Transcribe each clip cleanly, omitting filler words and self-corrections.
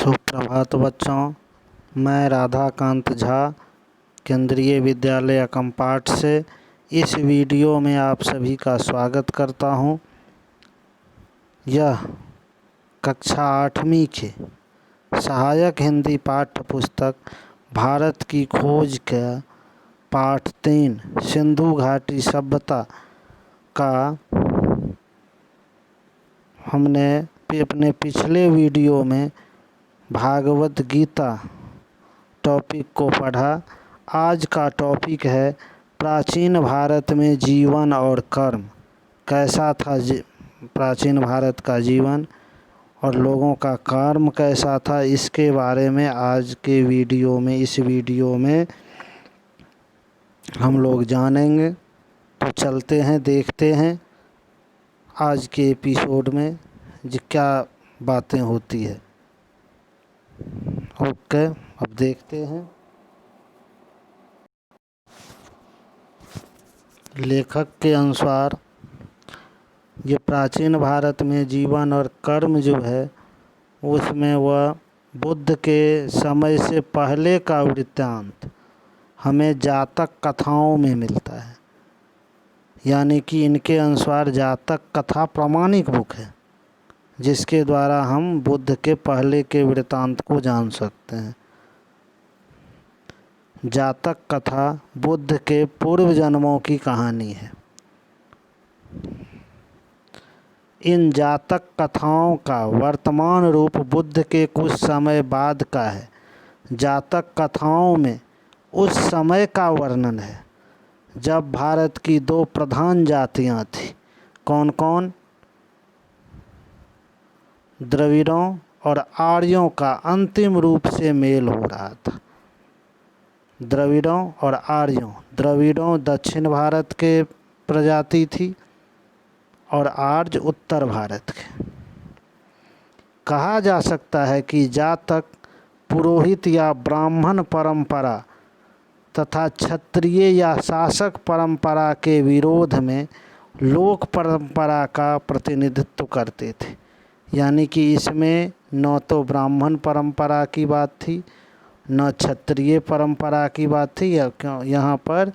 सुप्रभात बच्चों, मैं राधाकांत झा केंद्रीय विद्यालय अकमपाट से इस वीडियो में आप सभी का स्वागत करता हूं। यह कक्षा 8वीं के सहायक हिंदी पाठ्य पुस्तक भारत की खोज का पाठ 3 सिंधु घाटी सभ्यता का हमने अपने पिछले वीडियो में भागवत गीता टॉपिक को पढ़ा। आज का टॉपिक है प्राचीन भारत में जीवन और कर्म। कैसा था प्राचीन भारत का जीवन और लोगों का कर्म कैसा था, इसके बारे में आज के वीडियो में इस वीडियो में हम लोग जानेंगे। तो चलते हैं, देखते हैं आज के एपिसोड में क्या बातें होती है। ओके, अब देखते हैं। लेखक के अनुसार ये प्राचीन भारत में जीवन और कर्म जो है उसमें वह बुद्ध के समय से पहले का वृत्तांत हमें जातक कथाओं में मिलता है। यानी कि इनके अनुसार जातक कथा प्रामाणिक बुक है जिसके द्वारा हम बुद्ध के पहले के वृत्तांत को जान सकते हैं। जातक कथा बुद्ध के पूर्व जन्मों की कहानी है। इन जातक कथाओं का वर्तमान रूप बुद्ध के कुछ समय बाद का है। जातक कथाओं में उस समय का वर्णन है जब भारत की दो प्रधान जातियां थीं। कौन कौन? द्रविड़ों और आर्यों का अंतिम रूप से मेल हो रहा था। द्रविड़ों और आर्यों, द्रविड़ों दक्षिण भारत के प्रजाति थी और आर्य उत्तर भारत के। कहा जा सकता है कि जातक पुरोहित या ब्राह्मण परंपरा तथा क्षत्रिय या शासक परंपरा के विरोध में लोक परंपरा का प्रतिनिधित्व करते थे। यानी कि इसमें न तो ब्राह्मण परंपरा की बात थी, न क्षत्रिय परंपरा की बात थी, या यहाँ पर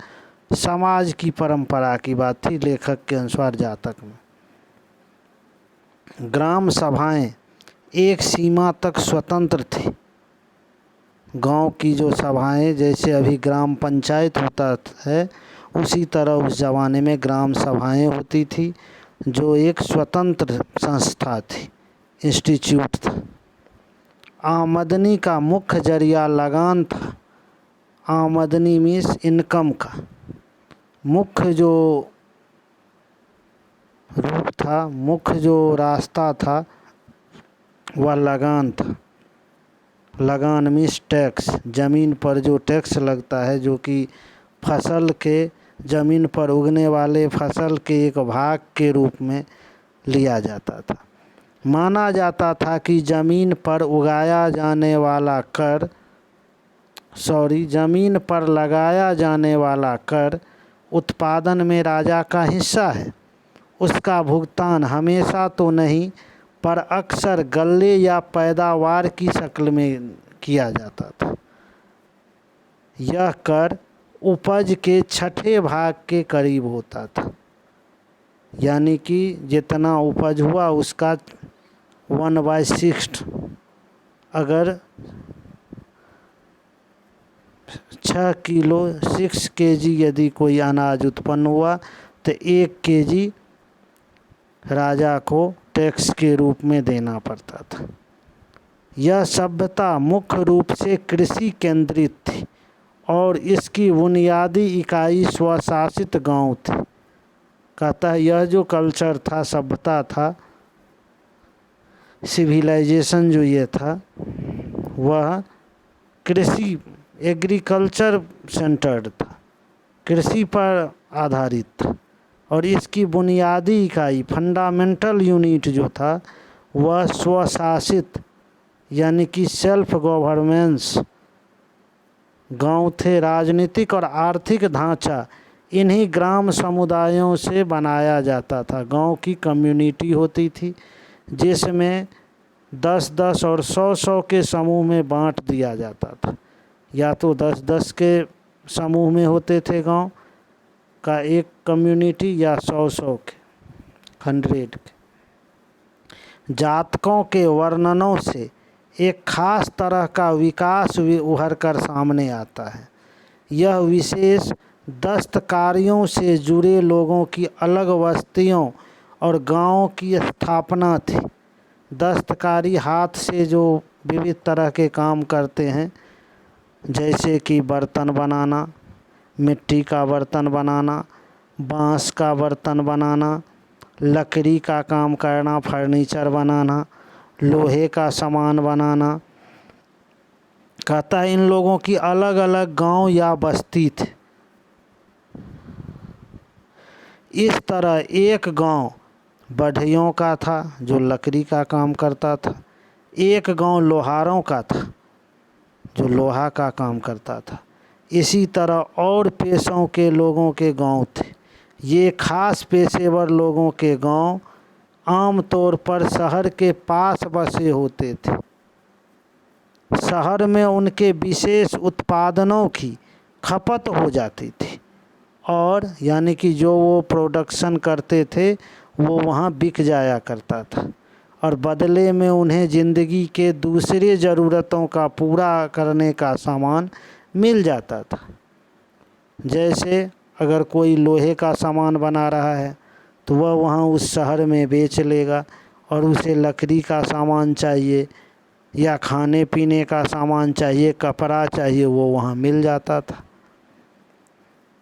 समाज की परंपरा की बात थी। लेखक के अनुसार जातक में ग्राम सभाएं एक सीमा तक स्वतंत्र थी। गांव की जो सभाएं, जैसे अभी ग्राम पंचायत होता है, उसी तरह उस ज़माने में ग्राम सभाएं होती थी जो एक स्वतंत्र संस्था थी, इंस्टीट्यूट था। आमदनी का मुख्य जरिया लगान था। आमदनी मीन्स इनकम का मुख्य जो रूप था, मुख्य जो रास्ता था वह लगान था। लगान मीन्स टैक्स, ज़मीन पर जो टैक्स लगता है, जो कि फसल के, ज़मीन पर उगने वाले फसल के एक भाग के रूप में लिया जाता था। माना जाता था कि ज़मीन पर उगाया जाने वाला कर, ज़मीन पर लगाया जाने वाला कर उत्पादन में राजा का हिस्सा है। उसका भुगतान हमेशा तो नहीं पर अक्सर गल्ले या पैदावार की शक्ल में किया जाता था। यह कर उपज के छठे भाग के करीब होता था। यानी कि जितना उपज हुआ उसका 1/6, अगर 6 किलो 6 kg यदि कोई अनाज उत्पन्न हुआ तो 1 kg राजा को टैक्स के रूप में देना पड़ता था। यह सभ्यता मुख्य रूप से कृषि केंद्रित थी और इसकी बुनियादी इकाई स्वशासित गांव थी। कहता है यह जो कल्चर था, सभ्यता था, सिविलाइजेशन जो ये था, वह कृषि, एग्रीकल्चर सेंटर्ड था, कृषि पर आधारित था। और इसकी बुनियादी इकाई, फंडामेंटल यूनिट जो था, वह स्वशासित यानी कि सेल्फ गवर्नेंस गांव थे। राजनीतिक और आर्थिक ढांचा इन्हीं ग्राम समुदायों से बनाया जाता था। गांव की कम्युनिटी होती थी जिसमें 10-10 और 100-100 के समूह में बांट दिया जाता था। या तो 10-10 के समूह में होते थे गांव का एक कम्युनिटी, या 100-100 के, 100 के। जातकों के वर्णनों से एक खास तरह का विकास उभर कर सामने आता है। यह विशेष दस्तकारियों से जुड़े लोगों की अलग बस्तियों और गांवों की स्थापना थी। दस्तकारी हाथ से जो विविध तरह के काम करते हैं, जैसे कि बर्तन बनाना, मिट्टी का बर्तन बनाना, बांस का बर्तन बनाना, लकड़ी का काम करना, फर्नीचर बनाना, लोहे का सामान बनाना। कहता है इन लोगों की अलग अलग गांव या बस्ती थे। इस तरह एक गांव बढ़इयों का था जो लकड़ी का काम करता था, एक गांव लोहारों का था जो लोहा का काम करता था। इसी तरह और पेशों के लोगों के गांव थे। ये खास पेशेवर लोगों के गांव आमतौर पर शहर के पास बसे होते थे। शहर में उनके विशेष उत्पादनों की खपत हो जाती थी, और यानी कि जो वो प्रोडक्शन करते थे वो वहाँ बिक जाया करता था, और बदले में उन्हें ज़िंदगी के दूसरे ज़रूरतों का पूरा करने का सामान मिल जाता था। जैसे अगर कोई लोहे का सामान बना रहा है तो वह वहाँ उस शहर में बेच लेगा, और उसे लकड़ी का सामान चाहिए या खाने पीने का सामान चाहिए, कपड़ा चाहिए, वो वहाँ मिल जाता था।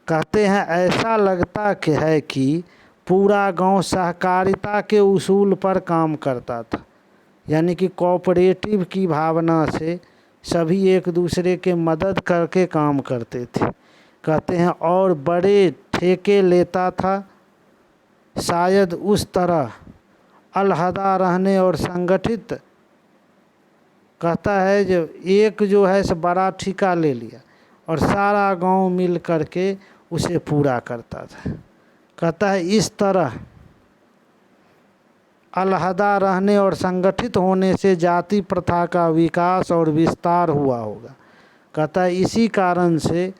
कहते हैं ऐसा लगता है कि पूरा गांव सहकारिता के उसूल पर काम करता था, यानी कि कोऑपरेटिव की भावना से सभी एक दूसरे के मदद करके काम करते थे। कहते हैं और बड़े ठेके लेता था। शायद उस तरह अलहदा रहने और संगठित, कहता है जो एक जो है सो बड़ा ठेका ले लिया और सारा गांव मिल करके उसे पूरा करता था। कहता है इस तरह अलहदा रहने और संगठित होने से जाति प्रथा का विकास और विस्तार हुआ होगा। कहता है इसी कारण से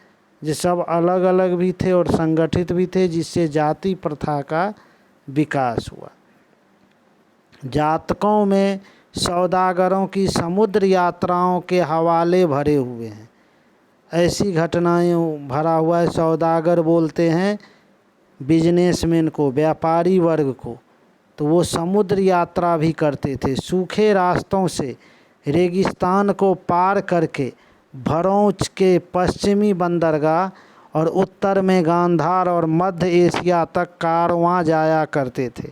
जो सब अलग अलग भी थे और संगठित भी थे, जिससे जाति प्रथा का विकास हुआ। जातकों में सौदागरों की समुद्र यात्राओं के हवाले भरे हुए हैं। ऐसी घटनाएं भरा हुआ है। सौदागर बोलते हैं बिजनेसमैन को, व्यापारी वर्ग को, तो वो समुद्र यात्रा भी करते थे। सूखे रास्तों से रेगिस्तान को पार करके भरोच के पश्चिमी बंदरगाह और उत्तर में गांधार और मध्य एशिया तक कारवां जाया करते थे।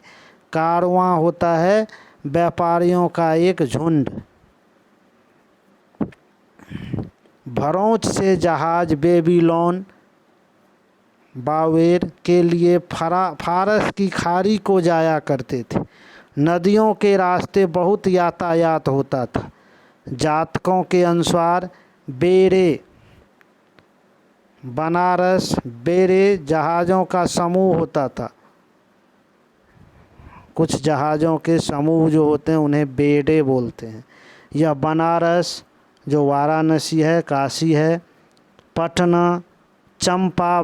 कारवां होता है व्यापारियों का एक झुंड। भरोच से जहाज बेबीलोन, बावेर के लिए फारस की खाड़ी को जाया करते थे। नदियों के रास्ते बहुत यातायात होता था। जातकों के अनुसार बेरे, बनारस बेरे जहाज़ों का समूह होता था। कुछ जहाज़ों के समूह जो होते हैं उन्हें बेड़े बोलते हैं। यह बनारस जो वाराणसी है, काशी है, पटना, चंपा,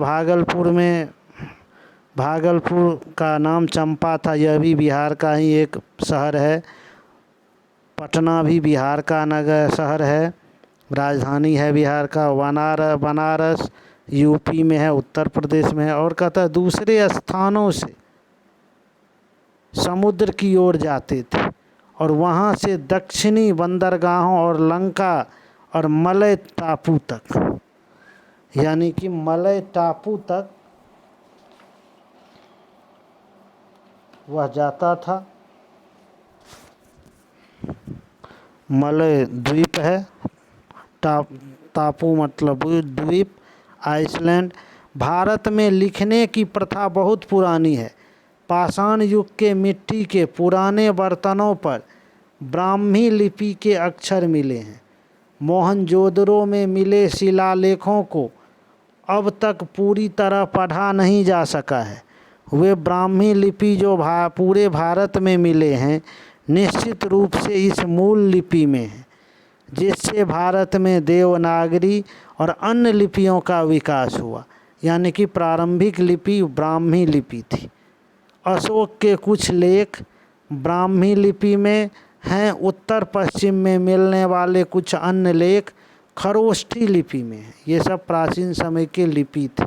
भागलपुर का नाम चंपा था, यह भी बिहार का ही एक शहर है। पटना भी बिहार का नगर शहर है, राजधानी है बिहार का। बनारस यूपी में है, उत्तर प्रदेश में है। और कहता है दूसरे स्थानों से समुद्र की ओर जाते थे और वहाँ से दक्षिणी बंदरगाहों और लंका और मलय टापू तक, यानी कि मलय टापू तक वह जाता था। मलय द्वीप है, टापू मतलब द्वीप, आइसलैंड। भारत में लिखने की प्रथा बहुत पुरानी है। पाषाण युग के मिट्टी के पुराने बर्तनों पर ब्राह्मी लिपि के अक्षर मिले हैं। मोहनजोदड़ो में मिले शिलालेखों को अब तक पूरी तरह पढ़ा नहीं जा सका है। वे ब्राह्मी लिपि जो पूरे भारत में मिले हैं, निश्चित रूप से इस मूल लिपि में है, जिससे भारत में देवनागरी और अन्य लिपियों का विकास हुआ। यानी कि प्रारंभिक लिपि ब्राह्मी लिपि थी। अशोक के कुछ लेख ब्राह्मी लिपि में हैं। उत्तर पश्चिम में मिलने वाले कुछ अन्य लेख खरोष्ठी लिपि में हैं। ये सब प्राचीन समय के लिपि थे।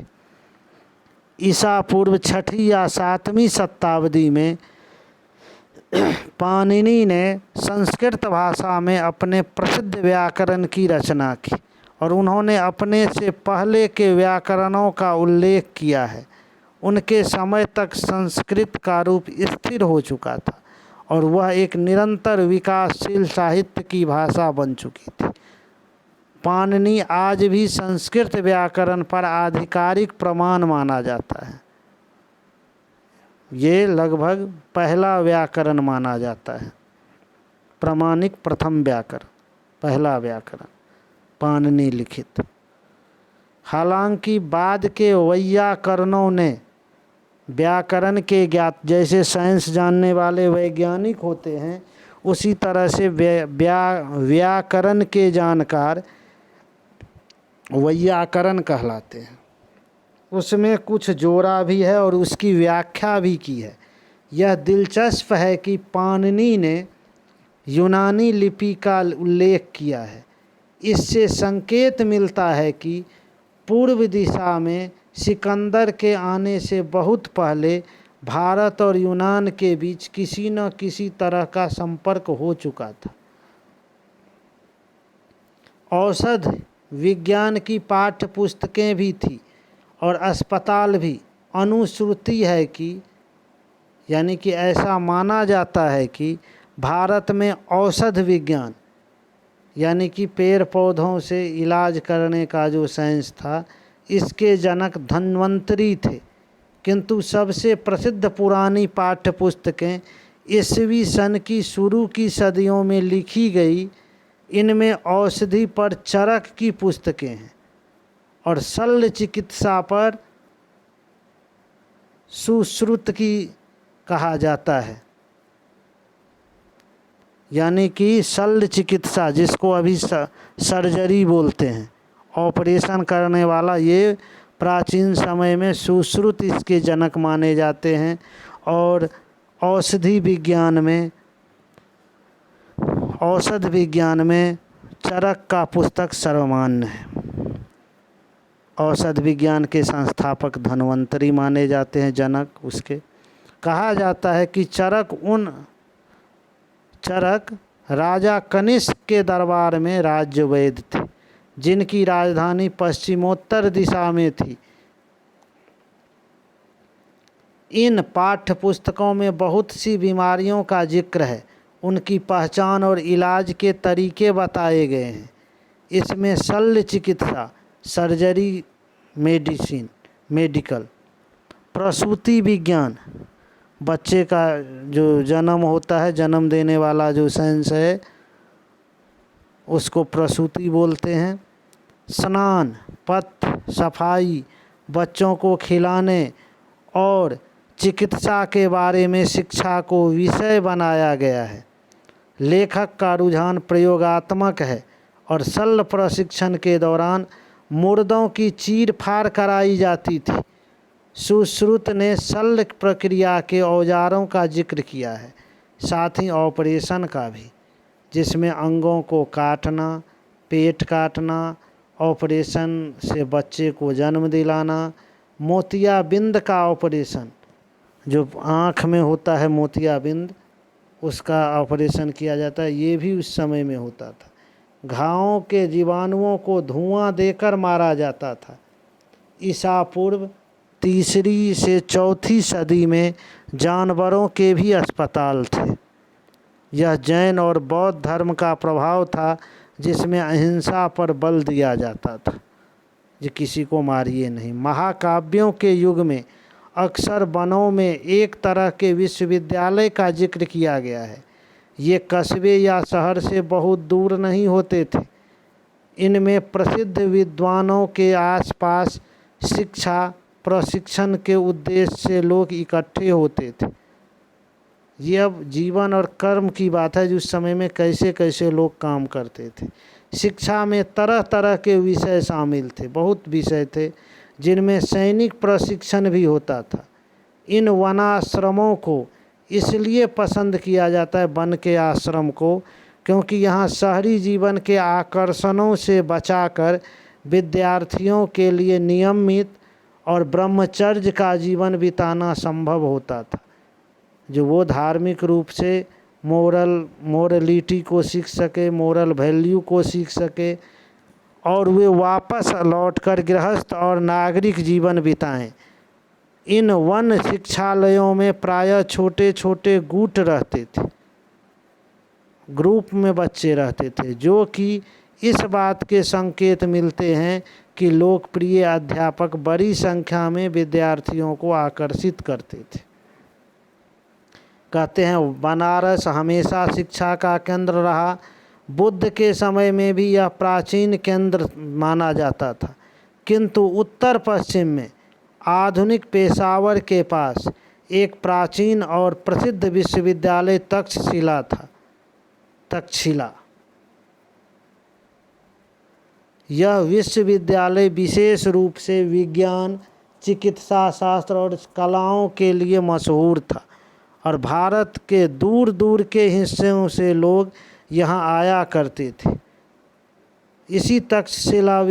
ईसा पूर्व 6वीं या 7वीं शताब्दी में पाणिनि ने संस्कृत भाषा में अपने प्रसिद्ध व्याकरण की रचना की और उन्होंने अपने से पहले के व्याकरणों का उल्लेख किया है। उनके समय तक संस्कृत का रूप स्थिर हो चुका था और वह एक निरंतर विकासशील साहित्य की भाषा बन चुकी थी। पाणिनि आज भी संस्कृत व्याकरण पर आधिकारिक प्रमाण माना जाता है। ये लगभग पहला व्याकरण माना जाता है, प्रमाणिक प्रथम व्याकरण, पहला व्याकरण पाणिनि लिखित। हालांकि बाद के वैयाकरणों ने व्याकरण के ज्ञात, जैसे साइंस जानने वाले वैज्ञानिक होते हैं, उसी तरह से व्याकरण के जानकार वैयाकरण कहलाते हैं। उसमें कुछ जोड़ा भी है और उसकी व्याख्या भी की है। यह दिलचस्प है कि पाणिनि ने यूनानी लिपि का उल्लेख किया है। इससे संकेत मिलता है कि पूर्व दिशा में सिकंदर के आने से बहुत पहले भारत और यूनान के बीच किसी न किसी तरह का संपर्क हो चुका था। औषध विज्ञान की पाठ्य पुस्तकें भी थी और अस्पताल भी। अनुश्रुति है कि, यानी कि ऐसा माना जाता है कि भारत में औषध विज्ञान, यानी कि पेड़ पौधों से इलाज करने का जो साइंस था, इसके जनक धन्वंतरी थे। किंतु सबसे प्रसिद्ध पुरानी पाठ्य पुस्तकें ईस्वी सन की शुरू की सदियों में लिखी गई। इनमें औषधि पर चरक की पुस्तकें हैं और शल्य चिकित्सा पर सुश्रुत की कहा जाता है। यानी कि शल्य चिकित्सा, जिसको अभी सर्जरी बोलते हैं, ऑपरेशन करने वाला, ये प्राचीन समय में सुश्रुत इसके जनक माने जाते हैं। और औषध विज्ञान में चरक का पुस्तक सर्वमान्य है। औषध विज्ञान के संस्थापक धन्वंतरी माने जाते हैं, जनक उसके। कहा जाता है कि चरक राजा कनिष्क के दरबार में राज्य वैद्य थे, जिनकी राजधानी पश्चिमोत्तर दिशा में थी। इन पाठ्य पुस्तकों में बहुत सी बीमारियों का जिक्र है, उनकी पहचान और इलाज के तरीके बताए गए हैं। इसमें शल्य चिकित्सा, सर्जरी, मेडिकल, प्रसूति विज्ञान, बच्चे का जो जन्म होता है, जन्म देने वाला जो साइंस है, उसको प्रसूति बोलते हैं। स्नान, पथ्य, सफाई, बच्चों को खिलाने और चिकित्सा के बारे में शिक्षा को विषय बनाया गया है। लेखक का रुझान प्रयोगात्मक है और शल्य प्रशिक्षण के दौरान मुर्दों की चीर फाड़ कराई जाती थी। सुश्रुत ने शल्य प्रक्रिया के औजारों का जिक्र किया है, साथ ही ऑपरेशन का भी, जिसमें अंगों को काटना, पेट काटना, ऑपरेशन से बच्चे को जन्म दिलाना, मोतियाबिंद का ऑपरेशन, जो आँख में होता है मोतियाबिंद, उसका ऑपरेशन किया जाता है। ये भी उस समय में होता था। घावों के जीवाणुओं को धुआं देकर मारा जाता था। ईसा पूर्व 3री से 4थी सदी में जानवरों के भी अस्पताल थे। यह जैन और बौद्ध धर्म का प्रभाव था, जिसमें अहिंसा पर बल दिया जाता था, जो किसी को मारिए नहीं। महाकाव्यों के युग में अक्सर वनों में एक तरह के विश्वविद्यालय का जिक्र किया गया है। ये कस्बे या शहर से बहुत दूर नहीं होते थे। इनमें प्रसिद्ध विद्वानों के आसपास शिक्षा प्रशिक्षण के उद्देश्य से लोग इकट्ठे होते थे। ये अब जीवन और कर्म की बात है, जो उस समय में कैसे कैसे लोग काम करते थे। शिक्षा में तरह तरह के विषय शामिल थे, बहुत विषय थे, जिनमें सैनिक प्रशिक्षण भी होता था। इन वनाश्रमों को इसलिए पसंद किया जाता है, वन के आश्रम को, क्योंकि यहाँ शहरी जीवन के आकर्षणों से बचाकर विद्यार्थियों के लिए नियमित और ब्रह्मचर्य का जीवन बिताना संभव होता था, जो वो धार्मिक रूप से मोरलिटी को सीख सके, मोरल वैल्यू को सीख सके, और वे वापस लौटकर गृहस्थ और नागरिक जीवन बिताएं। इन वन शिक्षालयों में प्रायः छोटे छोटे गुट रहते थे, ग्रुप में बच्चे रहते थे, जो कि इस बात के संकेत मिलते हैं कि लोकप्रिय अध्यापक बड़ी संख्या में विद्यार्थियों को आकर्षित करते थे। कहते हैं बनारस हमेशा शिक्षा का केंद्र रहा। बुद्ध के समय में भी यह प्राचीन केंद्र माना जाता था, किंतु उत्तर पश्चिम में आधुनिक पेशावर के पास एक प्राचीन और प्रसिद्ध विश्वविद्यालय तक्षशिला। यह विश्वविद्यालय विशेष रूप से विज्ञान, चिकित्सा शास्त्र और कलाओं के लिए मशहूर था, और भारत के दूर दूर के हिस्सों से लोग यहाँ आया करते थे। इसी तक्षशिला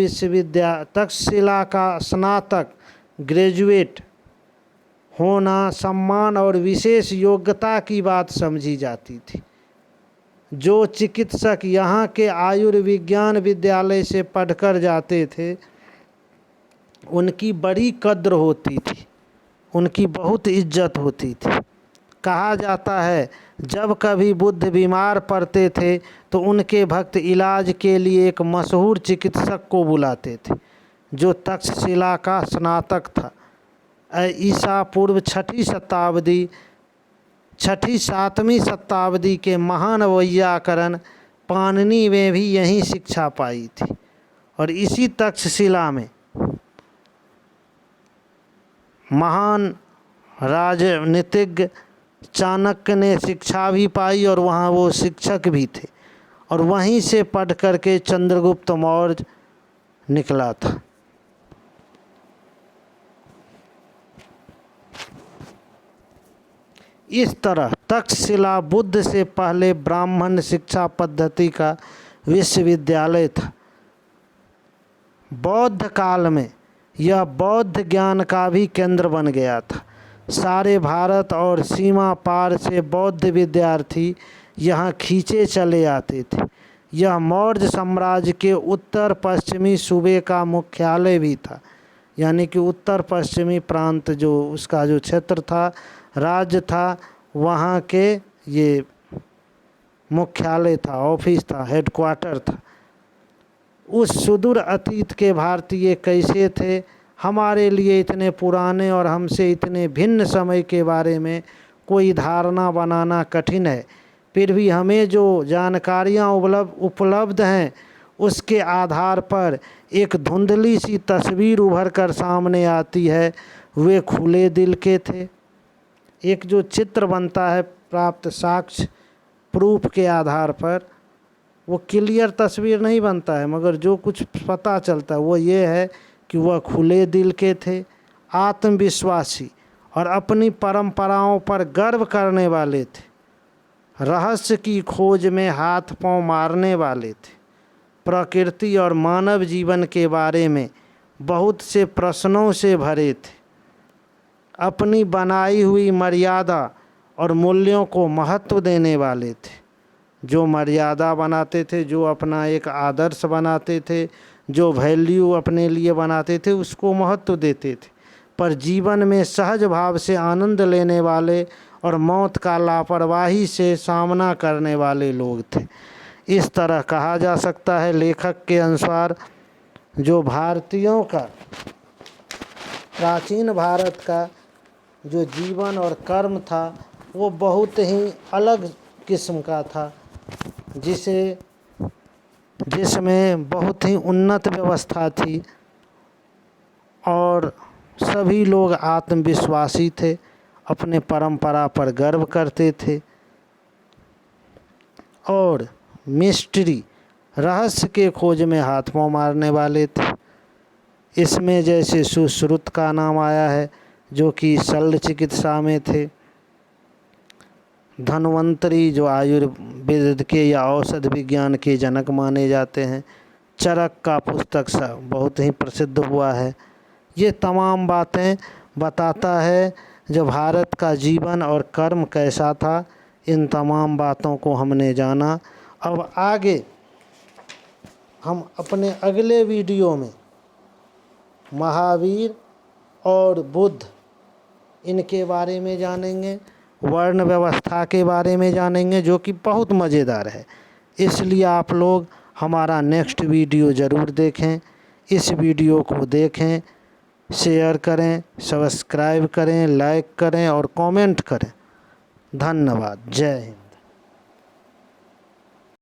का स्नातक ग्रेजुएट होना सम्मान और विशेष योग्यता की बात समझी जाती थी। जो चिकित्सक यहाँ के आयुर्विज्ञान विद्यालय से पढ़कर जाते थे, उनकी बड़ी कद्र होती थी, उनकी बहुत इज्जत होती थी। कहा जाता है जब कभी बुद्ध बीमार पड़ते थे तो उनके भक्त इलाज के लिए एक मशहूर चिकित्सक को बुलाते थे, जो तक्षशिला का स्नातक था। ईसा पूर्व 6वीं-7वीं शताब्दी के महान वैयाकरण पाणिनि में भी यही शिक्षा पाई थी, और इसी तक्षशिला में महान राजनीतिज्ञ चाणक्य ने शिक्षा भी पाई, और वहाँ वो शिक्षक भी थे, और वहीं से पढ़ करके चंद्रगुप्त मौर्य निकला था। इस तरह तक्षशिला बुद्ध से पहले ब्राह्मण शिक्षा पद्धति का विश्वविद्यालय था। बौद्ध काल में यह बौद्ध ज्ञान का भी केंद्र बन गया था। सारे भारत और सीमा पार से बौद्ध विद्यार्थी यहाँ खींचे चले आते थे। यह मौर्य साम्राज्य के उत्तर पश्चिमी सूबे का मुख्यालय भी था, यानी कि उत्तर पश्चिमी प्रांत जो उसका जो क्षेत्र था, राज्य था, वहाँ के ये मुख्यालय था, ऑफिस था, हेडक्वार्टर था। उस सुदूर अतीत के भारतीय कैसे थे, हमारे लिए इतने पुराने और हमसे इतने भिन्न समय के बारे में कोई धारणा बनाना कठिन है। फिर भी हमें जो जानकारियाँ उपलब्ध हैं, उसके आधार पर एक धुंधली सी तस्वीर उभर कर सामने आती है। वे खुले दिल के थे। एक जो चित्र बनता है प्राप्त साक्ष्य प्रूफ के आधार पर, वो क्लियर तस्वीर नहीं बनता है, मगर जो कुछ पता चलता है वो ये है कि वह खुले दिल के थे, आत्मविश्वासी और अपनी परंपराओं पर गर्व करने वाले थे, रहस्य की खोज में हाथ पांव मारने वाले थे, प्रकृति और मानव जीवन के बारे में बहुत से प्रश्नों से भरे थे, अपनी बनाई हुई मर्यादा और मूल्यों को महत्व देने वाले थे। जो मर्यादा बनाते थे, जो अपना एक आदर्श बनाते थे, जो वैल्यू अपने लिए बनाते थे, उसको महत्व देते थे, पर जीवन में सहज भाव से आनंद लेने वाले और मौत का लापरवाही से सामना करने वाले लोग थे। इस तरह कहा जा सकता है लेखक के अनुसार जो भारतीयों का, प्राचीन भारत का जो जीवन और कर्म था वो बहुत ही अलग किस्म का था, जिसमें बहुत ही उन्नत व्यवस्था थी और सभी लोग आत्मविश्वासी थे अपने परंपरा पर गर्व करते थे और मिस्ट्री रहस्य के खोज में हाथ पांव मारने वाले थे। इसमें जैसे सुश्रुत का नाम आया है जो कि शल्य चिकित्सा में थे, धन्वंतरी जो आयुर्वेद के या औषध विज्ञान के जनक माने जाते हैं, चरक का पुस्तक बहुत ही प्रसिद्ध हुआ है। ये तमाम बातें बताता है जो भारत का जीवन और कर्म कैसा था। इन तमाम बातों को हमने जाना। अब आगे हम अपने अगले वीडियो में महावीर और बुद्ध इनके बारे में जानेंगे, वर्ण व्यवस्था के बारे में जानेंगे जो कि बहुत मज़ेदार है। इसलिए आप लोग हमारा नेक्स्ट वीडियो ज़रूर देखें। इस वीडियो को देखें, शेयर करें, सब्सक्राइब करें, लाइक करें और कमेंट करें। धन्यवाद। जय हिंद।